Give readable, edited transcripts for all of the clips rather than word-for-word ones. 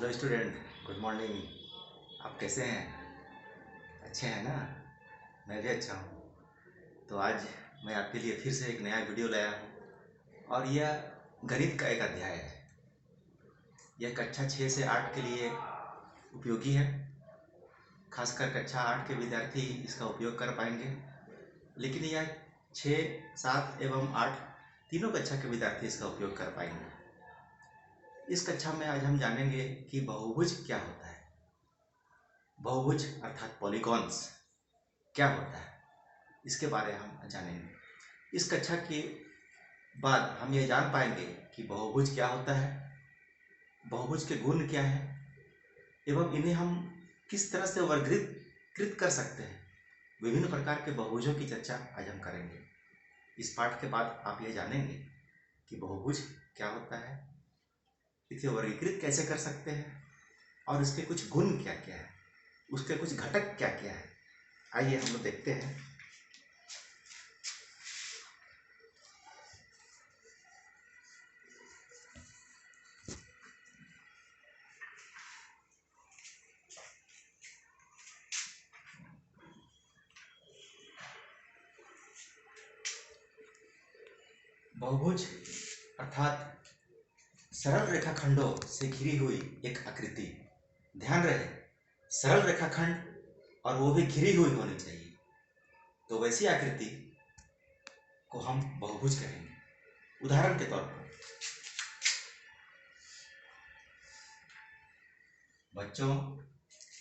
Hello student, good morning. आप कैसे हैं? अच्छे हैं ना? मैं भी अच्छा हूँ। तो आज मैं आपके लिए फिर से एक नया वीडियो लाया हूँ और यह गणित का एक अध्याय है। यह कक्षा 6 से 8 के लिए उपयोगी है। खासकर कक्षा 8 के विद्यार्थी इसका उपयोग कर पाएंगे, लेकिन यह 6, 7 एवं 8 तीनों कक्षा के विद्यार्थी इसका उपयोग कर पाएंगे। इस कक्षा में आज हम जानेंगे कि बहुभुज क्या होता है। बहुभुज अर्थात पॉलीगॉन्स क्या होता है, इसके बारे में हम जानेंगे। इस कक्षा के बाद हम ये जान पाएंगे कि बहुभुज क्या होता है, बहुभुज के गुण क्या हैं एवं इन्हें हम किस तरह से वर्गीकृत कर सकते हैं। विभिन्न प्रकार के बहुभुजों की चर्चा आज हम करेंगे। इस पाठ के बाद आप ये जानेंगे कि बहुभुज क्या होता है, इसे वर्गीकृत कैसे कर सकते हैं और इसके कुछ गुण क्या क्या है, उसके कुछ घटक क्या क्या है। आइए हम लोग देखते हैं। बहुभुज अर्थात सरल रेखाखंडों से घिरी हुई एक आकृति। ध्यान रहे, सरल रेखाखंड और वो भी घिरी हुई होनी चाहिए, तो वैसी आकृति को हम बहुभुज कहेंगे। उदाहरण के तौर पर बच्चों,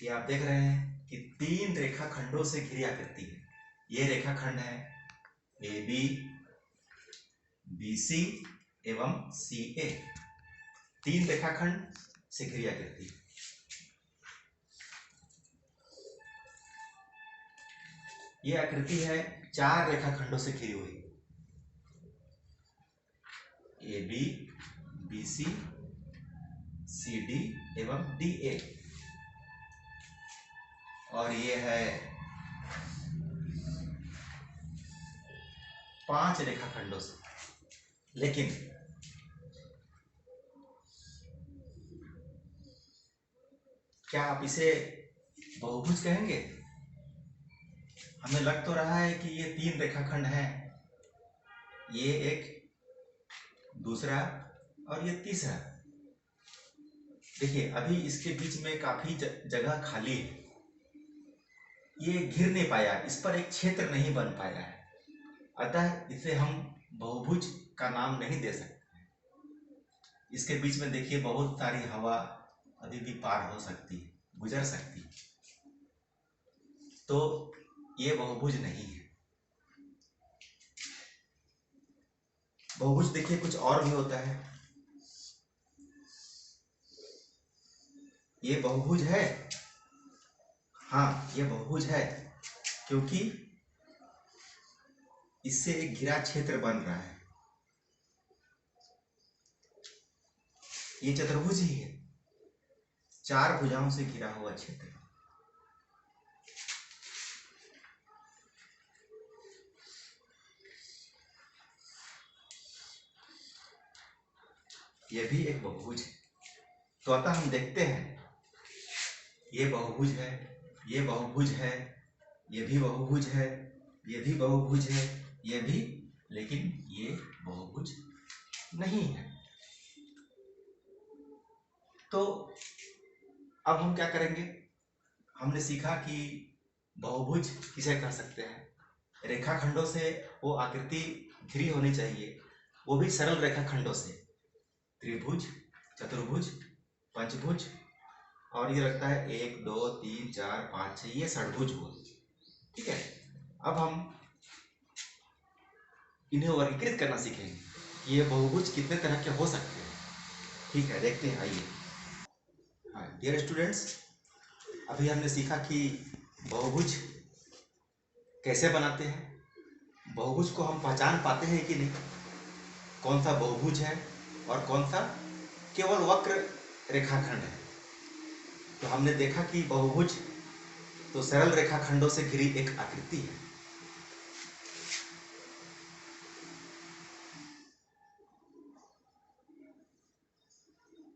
ये आप देख रहे हैं कि 3 रेखाखंडों से घिरी आकृति है। ये रेखाखंड है ए बी, बी सी एवं सी ए। 3 रेखाखंड से घिरी आकृति। ये आकृति है 4 रेखाखंडों से घिरी हुई। A B, B C, C D एवं डी ए। और ये है 5 रेखाखंडों से। लेकिन क्या आप इसे बहुभुज कहेंगे? हमें लग तो रहा है कि ये 3 रेखाखंड हैं, ये एक, दूसरा और ये तीसरा। देखिए, अभी इसके बीच में काफी जगह खाली है। ये घिर नहीं पाया, इस पर एक क्षेत्र नहीं बन पाया है, अतः इसे हम बहुभुज का नाम नहीं दे सकते। इसके बीच में देखिए बहुत सारी हवा अभी भी पार हो सकती है, गुजर सकती है, तो ये बहुभुज नहीं है। बहुभुज देखिए कुछ और भी होता है। ये बहुभुज है, हाँ ये बहुभुज है, क्योंकि इससे एक घिरा क्षेत्र बन रहा है। ये चतुर्भुज ही है, 4 भुजाओं से घिरा हुआ क्षेत्र। यह भी एक बहुभुज है। तो अतः हम देखते हैं, ये बहुभुज है, ये बहुभुज है, ये भी बहुभुज है, ये भी बहुभुज है, ये भी, लेकिन ये बहुभुज नहीं है। तो अब हम क्या करेंगे? हमने सीखा कि बहुभुज किसे कह सकते हैं। रेखाखंडों से वो आकृति घिरी होनी चाहिए, वो भी सरल रेखाखंडों से। त्रिभुज, चतुर्भुज, पंचभुज, और ये लगता है 1 2 3 4 5 6, ये षडभुज हुआ। ठीक है, अब हम इन्हें वर्गीकृत करना सीखेंगे कि ये बहुभुज कितने तरह के हो सकते हैं। ठीक है, देखते हैं, आइए। हाँ डियर स्टूडेंट्स, अभी हमने सीखा कि बहुभुज कैसे बनाते हैं, बहुभुज को हम पहचान पाते हैं कि नहीं, कौन सा बहुभुज है और कौन सा केवल वक्र रेखाखंड है। तो हमने देखा कि बहुभुज तो सरल रेखाखंडों से घिरी एक आकृति है।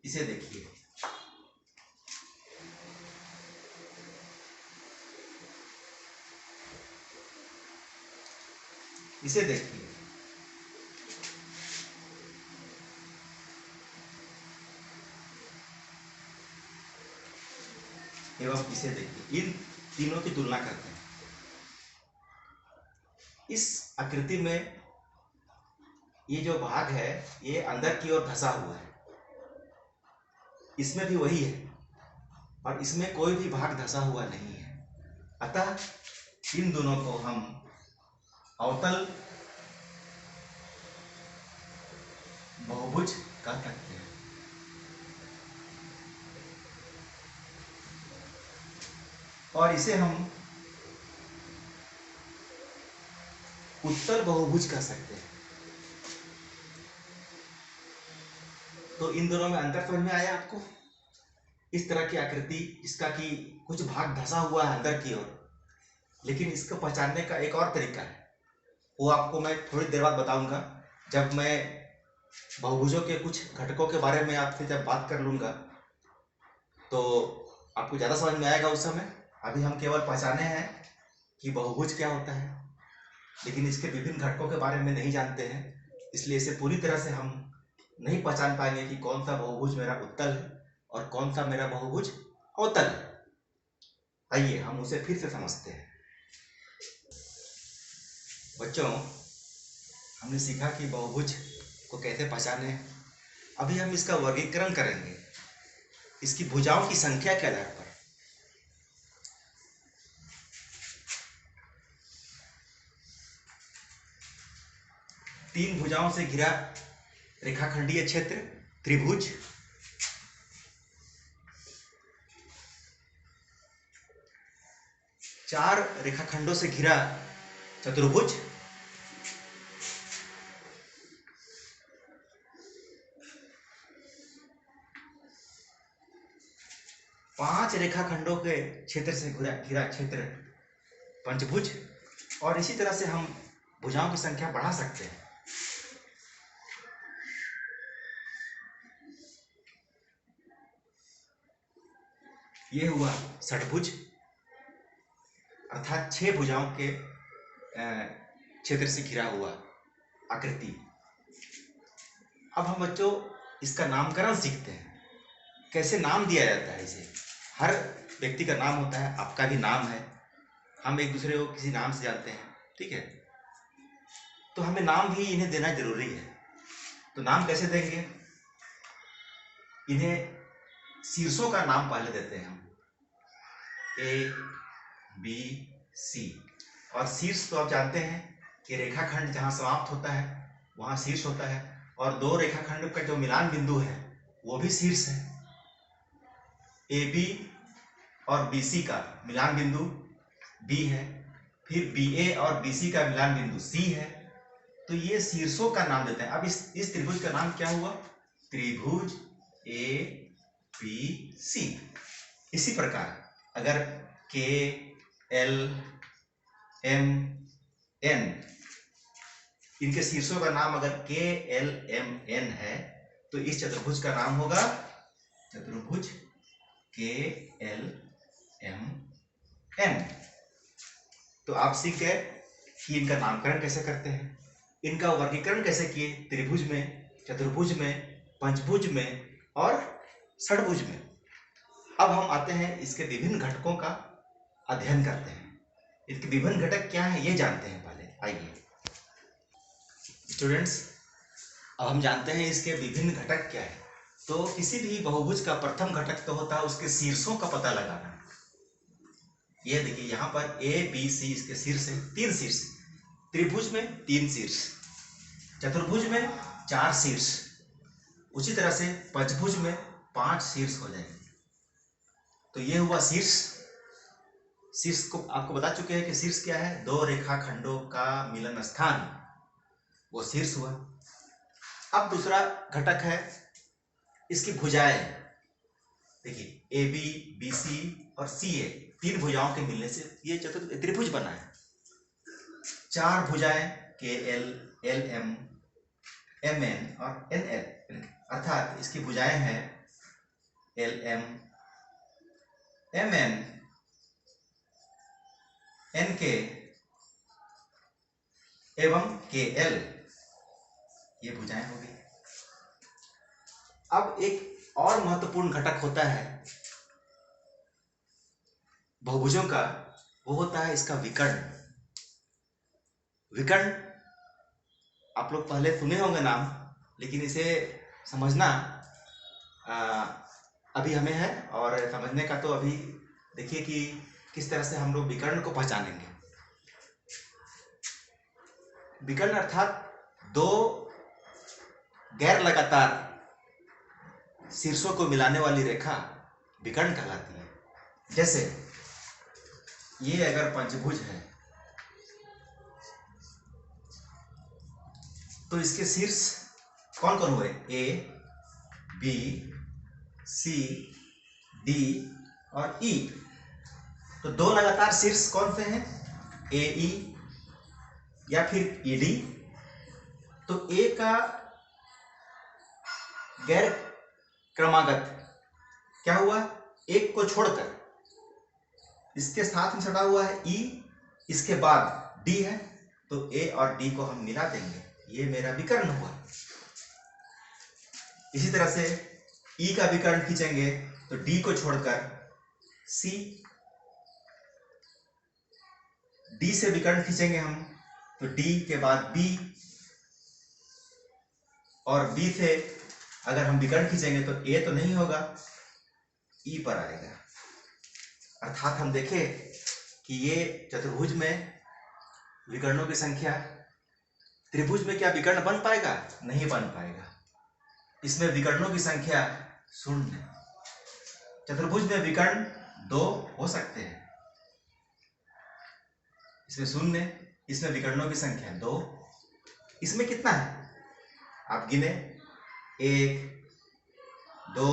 इसे देखिए, इसे देखिए, एवं इसे देखिए, इन तीनों की तुलना करते हैं। इस आकृति में ये जो भाग है ये अंदर की ओर धंसा हुआ है, इसमें भी वही है, और इसमें कोई भी भाग धंसा हुआ नहीं है। अतः इन दोनों को हम अवतल बहुभुज कह सकते हैं। और इसे हम उत्तल बहुभुज कह सकते हैं। तो इन दोनों में अंतर समझ में आया आपको? इस तरह की आकृति, इसका कि कुछ भाग धंसा हुआ है अंदर की ओर, लेकिन इसको पहचानने का एक और तरीका है, वो आपको मैं थोड़ी देर बाद बताऊंगा, जब मैं बहुभुजों के कुछ घटकों के बारे में आपसे जब बात कर लूंगा तो आपको ज़्यादा समझ में आएगा उस समय। अभी हम केवल पहचाने हैं कि बहुभुज क्या होता है, लेकिन इसके विभिन्न घटकों के बारे में नहीं जानते हैं, इसलिए इसे पूरी तरह से हम नहीं पहचान पाएंगे कि कौन सा बहुभुज मेरा उत्तल है और कौन सा मेरा बहुभुज अवतल है। आइए हम उसे फिर से समझते हैं। बच्चों, हमने सीखा कि बहुभुज को कैसे पहचाने। अभी हम इसका वर्गीकरण करेंगे इसकी भुजाओं की संख्या के आधार पर। तीन भुजाओं से घिरा रेखाखंडीय क्षेत्र त्रिभुज, चार रेखाखंडों से घिरा चतुर्भुज, पांच रेखाखंडों के क्षेत्र से घिरा क्षेत्र पंचभुज, और इसी तरह से हम भुजाओं की संख्या बढ़ा सकते हैं। ये हुआ षटभुज, अर्थात 6 भुजाओं के क्षेत्र से घिरा हुआ आकृति। अब हम बच्चों इसका नामकरण सीखते हैं, कैसे नाम दिया जाता है इसे। हर व्यक्ति का नाम होता है, आपका भी नाम है, हम एक दूसरे को किसी नाम से जानते हैं, ठीक है? तो हमें नाम भी इन्हें देना जरूरी है। तो नाम कैसे देंगे? इन्हें शीर्षों का नाम पहले देते हैं हम, ए बी सी। और शीर्ष तो आप जानते हैं कि रेखाखंड जहाँ समाप्त होता है वहाँ शीर्ष होता है, और दो रेखाखंड का जो मिलान बिंदु है वो भी शीर्ष है। ए बी और बी सी का मिलान बिंदु बी है, फिर बी ए और बी सी का मिलान बिंदु सी है। तो ये शीर्षों का नाम देते हैं। अब इस त्रिभुज का नाम क्या हुआ? त्रिभुज ए बी सी। इसी प्रकार अगर के एल एम एन, इनके शीर्षों का नाम अगर के एल एम एन है तो इस चतुर्भुज का नाम होगा चतुर्भुज के एल एम एन। तो आप सीख गए कि इनका नामकरण कैसे करते हैं, इनका वर्गीकरण कैसे किए, त्रिभुज में, चतुर्भुज में, पंचभुज में और षटभुज में। अब हम आते हैं इसके विभिन्न घटकों का अध्ययन करते हैं। इसके विभिन्न घटक क्या है ये जानते हैं पहले। आइए स्टूडेंट्स, अब हम जानते हैं इसके विभिन्न घटक क्या है। तो किसी भी बहुभुज का प्रथम घटक तो होता है उसके शीर्षों का पता लगाना। ये देखिए यहाँ पर ए बी सी इसके शीर्ष है, 3 शीर्ष। त्रिभुज में 3 शीर्ष, चतुर्भुज में 4 शीर्ष, उसी तरह से पंचभुज में 5 शीर्ष हो जाएंगे। तो ये हुआ शीर्ष। शीर्ष को आपको बता चुके हैं कि शीर्ष क्या है? 2 रेखाखंडों का मिलन स्थान, वो शीर्ष हुआ। अब दूसरा घटक है इसकी भुजाएं। देखिए ए बी बी सी और सी ए, 3 भुजाओं के मिलने से ये त्रिभुज बना है। 4 भुजाएं K L L M M N और एन एल, अर्थात इसकी भुजाएं हैं L M M N N K एवं KL, ये भुजाएं हो गई। अब एक और महत्वपूर्ण घटक होता है बहुभुजों का, वो होता है इसका विकर्ण। विकर्ण आप लोग पहले सुने होंगे नाम, लेकिन इसे समझना अभी हमें है, और समझने का तो अभी देखिए कि किस तरह से हम लोग विकर्ण को पहचानेंगे। विकर्ण अर्थात दो गैर लगातार शीर्षों को मिलाने वाली रेखा विकर्ण कहलाती है। जैसे ये अगर पंचभुज है तो इसके शीर्ष कौन कौन हुए? A, B, C, D और E। तो दो लगातार शीर्ष कौन से हैं? AE या फिर ED। तो A का गैर क्रमागत क्या हुआ? एक को छोड़कर इसके साथ में सटा हुआ है E, इसके बाद D है, तो A और D को हम मिला देंगे, ये मेरा विकर्ण हुआ। इसी तरह से E का विकर्ण खींचेंगे तो D को छोड़कर C, D से विकर्ण खींचेंगे हम तो D के बाद B, और B से अगर हम विकर्ण खींचेंगे तो A तो नहीं होगा, E पर आएगा। अर्थात हम देखें कि ये चतुर्भुज में विकर्णों की संख्या, त्रिभुज में क्या विकर्ण बन पाएगा? नहीं बन पाएगा। इसमें विकर्णों की संख्या 0। चतुर्भुज में विकर्ण 2 हो सकते हैं, इसमें 0, इसमें विकर्णों की संख्या 2। इसमें कितना है आप गिने? 1, 2,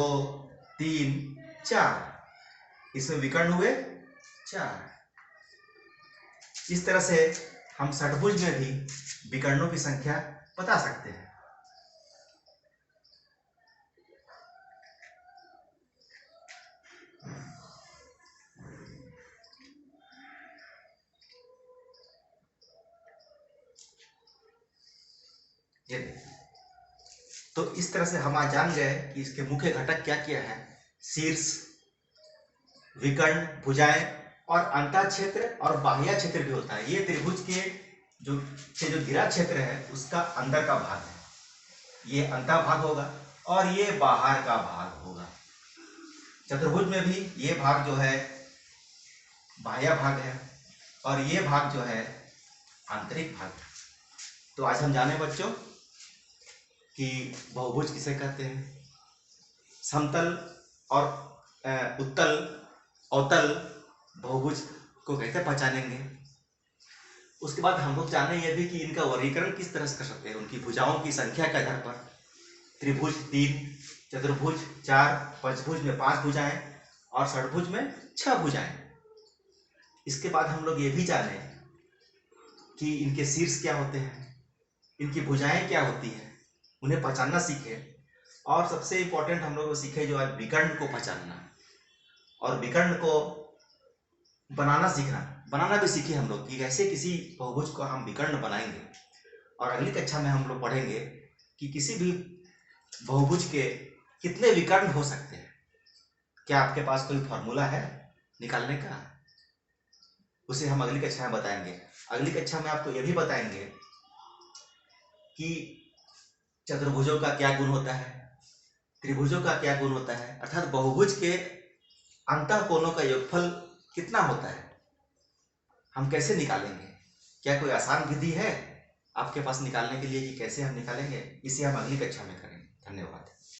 3, 4। इसमें विकर्ण हुए 4। इस तरह से हम षटभुज में भी विकर्णों की संख्या बता सकते हैं। ये तो इस तरह से हम आज जान गए कि इसके मुख्य घटक क्या क्या है। शीर्ष, विकर्ण, भुजाएं और अंतः क्षेत्र और बाह्य क्षेत्र भी होता है। ये त्रिभुज के जो घिरा क्षेत्र है उसका अंदर का भाग है, ये अंतः भाग होगा और ये बाहर का भाग होगा। चतुर्भुज में भी ये भाग जो है बाह्य भाग है और ये भाग जो है आंतरिक भाग। तो आज हम जाने बच्चों कि बहुभुज किसे कहते हैं, समतल और उत्तल अवतल बहुभुज को कैसे पहचानेंगे। उसके बाद हम लोग जाने ये भी कि इनका वर्गीकरण किस तरह से कर सकते हैं, उनकी भुजाओं की संख्या के आधार पर। त्रिभुज 3, चतुर्भुज 4, पंचभुज में 5 भुजाएं और षटभुज में 6 भुजाएं। इसके बाद हम लोग ये भी जाने कि इनके शीर्ष क्या होते हैं, इनकी भुजाएं क्या होती हैं, उन्हें पहचानना सीखे। और सबसे इंपॉर्टेंट हम लोग सीखे जो है विकर्ण को पहचानना और विकर्ण को बनाना सीखना, बनाना भी सीखे हम लोग कि कैसे किसी बहुभुज को हम विकर्ण बनाएंगे। और अगली कक्षा में हम लोग पढ़ेंगे कि किसी भी बहुभुज के कितने विकर्ण हो सकते हैं। क्या आपके पास कोई फॉर्मूला है निकालने का? उसे हम अगली कक्षा में बताएंगे। अगली कक्षा में आपको यह भी बताएंगे कि चतुर्भुजों का क्या गुण होता है, त्रिभुजों का क्या गुण होता है, अर्थात बहुभुज के अंतः कोणों का योगफल कितना होता है, हम कैसे निकालेंगे। क्या कोई आसान विधि है आपके पास निकालने के लिए कि कैसे हम निकालेंगे? इसे हम अगली कक्षा में करेंगे। धन्यवाद।